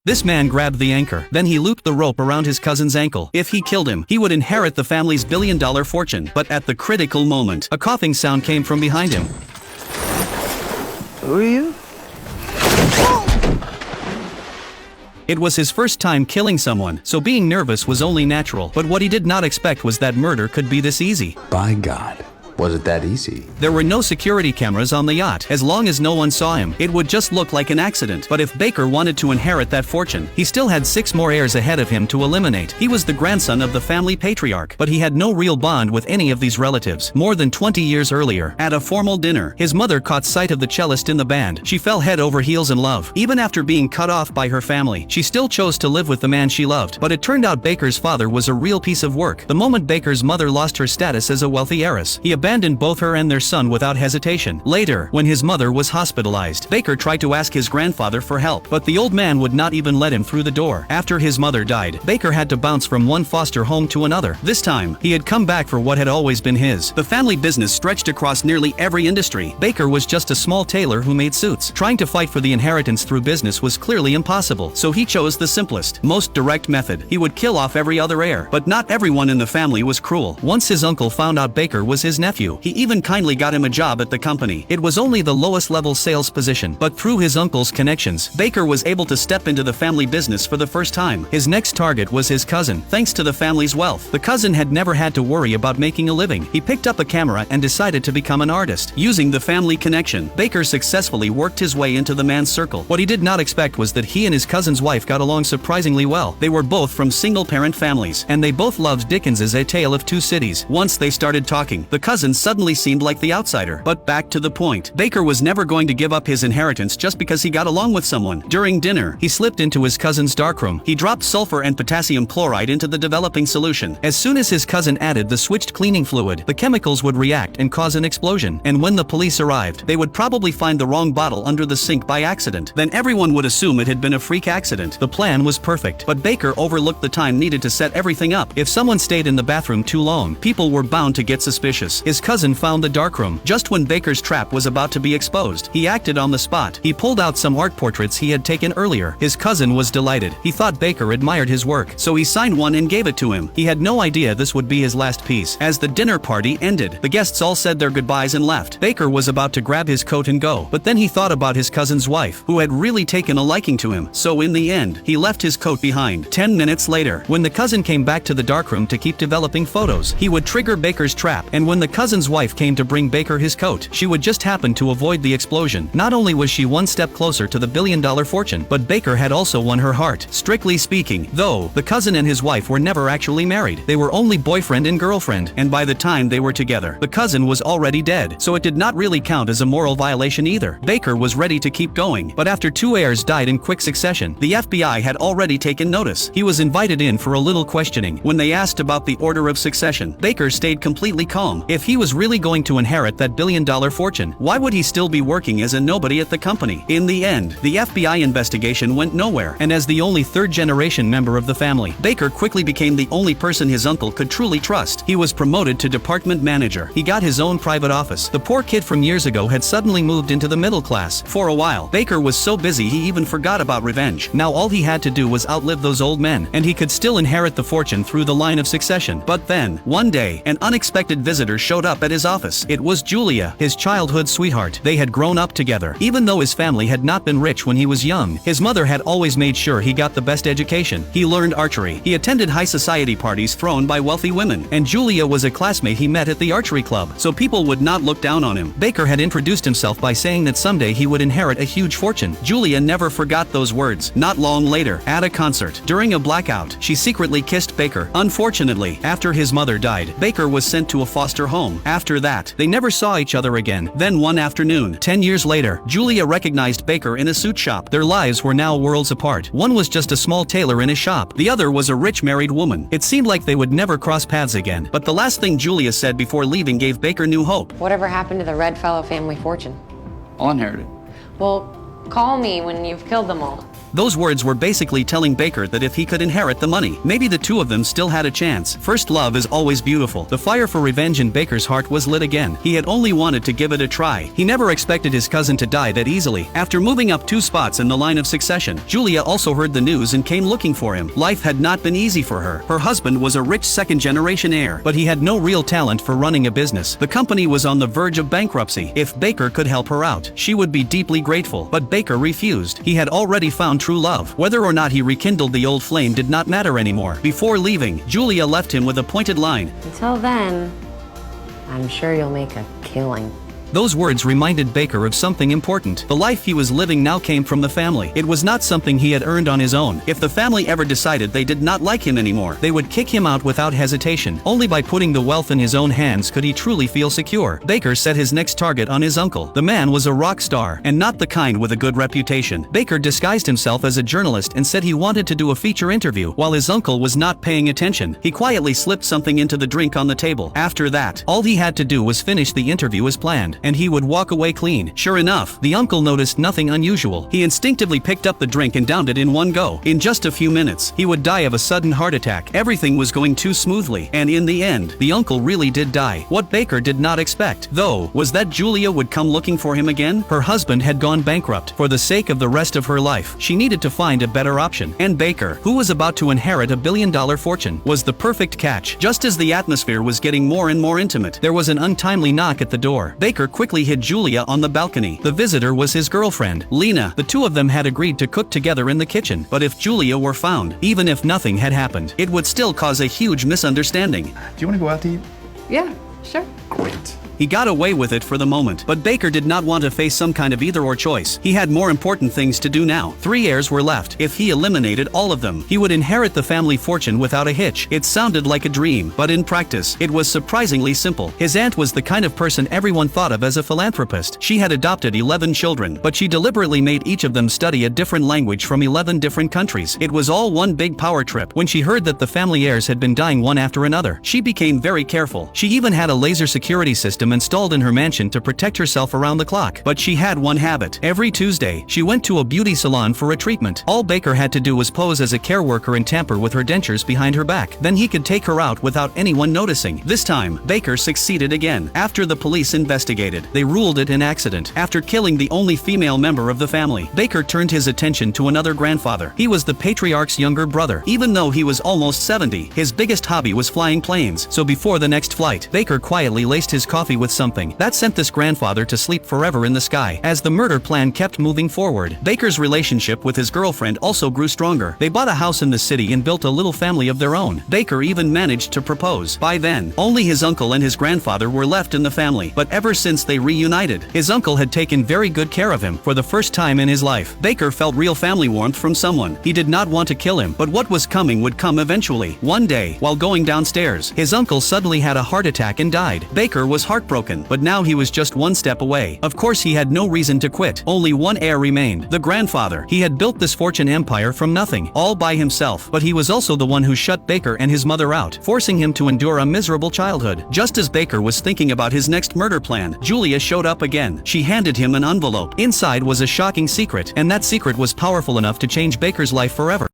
This man grabbed the anchor. Then he looped the rope around his cousin's ankle. If he killed him, he would inherit the family's billion-dollar fortune. But at the critical moment, a coughing sound came from behind him. Who are you? It was his first time killing someone, so being nervous was only natural. But what he did not expect was that murder could be this easy. By God. Was it that easy? There were no security cameras on the yacht. As long as no one saw him, it would just look like an accident. But if Baker wanted to inherit that fortune, he still had 6 more heirs ahead of him to eliminate. He was the grandson of the family patriarch, but he had no real bond with any of these relatives. More than 20 years earlier, at a formal dinner, his mother caught sight of the cellist in the band. She fell head over heels in love. Even after being cut off by her family, she still chose to live with the man she loved. But it turned out Baker's father was a real piece of work. The moment Baker's mother lost her status as a wealthy heiress, he abandoned both her and their son without hesitation. Later, when his mother was hospitalized, Baker tried to ask his grandfather for help, but the old man would not even let him through the door. After his mother died, Baker had to bounce from one foster home to another. This time, he had come back for what had always been his. The family business stretched across nearly every industry. Baker was just a small tailor who made suits. Trying to fight for the inheritance through business was clearly impossible, so he chose the simplest, most direct method. He would kill off every other heir. But not everyone in the family was cruel. Once his uncle found out Baker was his nephew, he even kindly got him a job at the company. It was only the lowest level sales position, but through his uncle's connections, Baker was able to step into the family business for the first time. His next target was his cousin. Thanks to the family's wealth, the cousin had never had to worry about making a living. He picked up a camera and decided to become an artist. Using the family connection, Baker successfully worked his way into the man's circle. What he did not expect was that he and his cousin's wife got along surprisingly well. They were both from single-parent families, and they both loved Dickens's A Tale of Two Cities. Once they started talking, the cousin suddenly seemed like the outsider. But back to the point. Baker was never going to give up his inheritance just because he got along with someone. During dinner, he slipped into his cousin's darkroom. He dropped sulfur and potassium chloride into the developing solution. As soon as his cousin added the switched cleaning fluid, the chemicals would react and cause an explosion. And when the police arrived, they would probably find the wrong bottle under the sink by accident. Then everyone would assume it had been a freak accident. The plan was perfect, but Baker overlooked the time needed to set everything up. If someone stayed in the bathroom too long, people were bound to get suspicious. His cousin found the darkroom just when Baker's trap was about to be exposed. He acted on the spot. He pulled out some art portraits he had taken earlier. His cousin was delighted. He thought Baker admired his work, so he signed one and gave it to him. He had no idea this would be his last piece. As the dinner party ended, the guests all said their goodbyes and left. Baker was about to grab his coat and go, but then he thought about his cousin's wife, who had really taken a liking to him. So in the end, he left his coat behind. 10 minutes later, when the cousin came back to the darkroom to keep developing photos, he would trigger Baker's trap, and when the cousin's wife came to bring Baker his coat, she would just happen to avoid the explosion. Not only was she one step closer to the billion-dollar fortune, but Baker had also won her heart. Strictly speaking, though, the cousin and his wife were never actually married. They were only boyfriend and girlfriend, and by the time they were together, the cousin was already dead, so it did not really count as a moral violation either. Baker was ready to keep going, but after 2 heirs died in quick succession, the FBI had already taken notice. He was invited in for a little questioning. When they asked about the order of succession, Baker stayed completely calm. If he was really going to inherit that billion-dollar fortune, why would he still be working as a nobody at the company? In the end, the FBI investigation went nowhere, and as the only third-generation member of the family, Baker quickly became the only person his uncle could truly trust. He was promoted to department manager. He got his own private office. The poor kid from years ago had suddenly moved into the middle class. For a while, Baker was so busy he even forgot about revenge. Now all he had to do was outlive those old men, and he could still inherit the fortune through the line of succession. But then, one day, an unexpected visitor showed up at his office. It was Julia, his childhood sweetheart. They had grown up together. Even though his family had not been rich when he was young, his mother had always made sure he got the best education. He learned archery. He attended high society parties thrown by wealthy women, and Julia was a classmate he met at the archery club, so people would not look down on him. Baker had introduced himself by saying that someday he would inherit a huge fortune. Julia never forgot those words. Not long later, at a concert, during a blackout, she secretly kissed Baker. Unfortunately, after his mother died, Baker was sent to a foster home. After that, they never saw each other again. Then one afternoon, 10 years later, Julia recognized Baker in a suit shop. Their lives were now worlds apart. One was just a small tailor in a shop. The other was a rich married woman. It seemed like they would never cross paths again. But the last thing Julia said before leaving gave Baker new hope. Whatever happened to the Red Fellow family fortune? I'll inherit it. Well, call me when you've killed them all. Those words were basically telling Baker that if he could inherit the money, maybe the two of them still had a chance. First love is always beautiful. The fire for revenge in Baker's heart was lit again. He had only wanted to give it a try. He never expected his cousin to die that easily. After moving up 2 spots in the line of succession, Julia also heard the news and came looking for him. Life had not been easy for her. Her husband was a rich second-generation heir, but he had no real talent for running a business. The company was on the verge of bankruptcy. If Baker could help her out, she would be deeply grateful. But Baker refused. He had already found true love. Whether or not he rekindled the old flame did not matter anymore. Before leaving, Julia left him with a pointed line. Until then, I'm sure you'll make a killing. Those words reminded Baker of something important. The life he was living now came from the family. It was not something he had earned on his own. If the family ever decided they did not like him anymore, they would kick him out without hesitation. Only by putting the wealth in his own hands could he truly feel secure. Baker set his next target on his uncle. The man was a rock star, and not the kind with a good reputation. Baker disguised himself as a journalist and said he wanted to do a feature interview. While his uncle was not paying attention, he quietly slipped something into the drink on the table. After that, all he had to do was finish the interview as planned, and he would walk away clean. Sure enough, the uncle noticed nothing unusual. He instinctively picked up the drink and downed it in one go. In just a few minutes, he would die of a sudden heart attack. Everything was going too smoothly, and in the end, the uncle really did die. What Baker did not expect, though, was that Julia would come looking for him again. Her husband had gone bankrupt. For the sake of the rest of her life, she needed to find a better option. And Baker, who was about to inherit a billion-dollar fortune, was the perfect catch. Just as the atmosphere was getting more and more intimate, there was an untimely knock at the door. Baker quickly hid Julia on the balcony. The visitor was his girlfriend, Lena. The two of them had agreed to cook together in the kitchen, but if Julia were found, even if nothing had happened, it would still cause a huge misunderstanding. Do you want to go out to eat? Yeah, sure. Great. He got away with it for the moment, but Baker did not want to face some kind of either-or choice. He had more important things to do now. 3 heirs were left. If he eliminated all of them, he would inherit the family fortune without a hitch. It sounded like a dream, but in practice, it was surprisingly simple. His aunt was the kind of person everyone thought of as a philanthropist. She had adopted 11 children, but she deliberately made each of them study a different language from 11 different countries. It was all one big power trip. When she heard that the family heirs had been dying one after another, she became very careful. She even had a laser security system installed in her mansion to protect herself around the clock. But she had one habit. Every Tuesday, she went to a beauty salon for a treatment. All Baker had to do was pose as a care worker and tamper with her dentures behind her back. Then he could take her out without anyone noticing. This time, Baker succeeded again. After the police investigated, they ruled it an accident. After killing the only female member of the family, Baker turned his attention to another grandfather. He was the patriarch's younger brother. Even though he was almost 70, his biggest hobby was flying planes. So before the next flight, Baker quietly laced his coffee with something that sent this grandfather to sleep forever in the sky. As the murder plan kept moving forward, Baker's relationship with his girlfriend also grew stronger. They bought a house in the city and built a little family of their own. Baker even managed to propose. By then, only his uncle and his grandfather were left in the family, but ever since they reunited, his uncle had taken very good care of him. For the first time in his life, Baker felt real family warmth from someone. He did not want to kill him, but what was coming would come eventually. One day, while going downstairs, his uncle suddenly had a heart attack and died. Baker was heartbroken, but now he was just one step away. Of course, he had no reason to quit. Only one heir remained, the grandfather. He had built this fortune empire from nothing, all by himself, but he was also the one who shut Baker and his mother out, forcing him to endure a miserable childhood. Just as Baker was thinking about his next murder plan, Julia showed up again. She handed him an envelope. Inside was a shocking secret, and that secret was powerful enough to change Baker's life forever.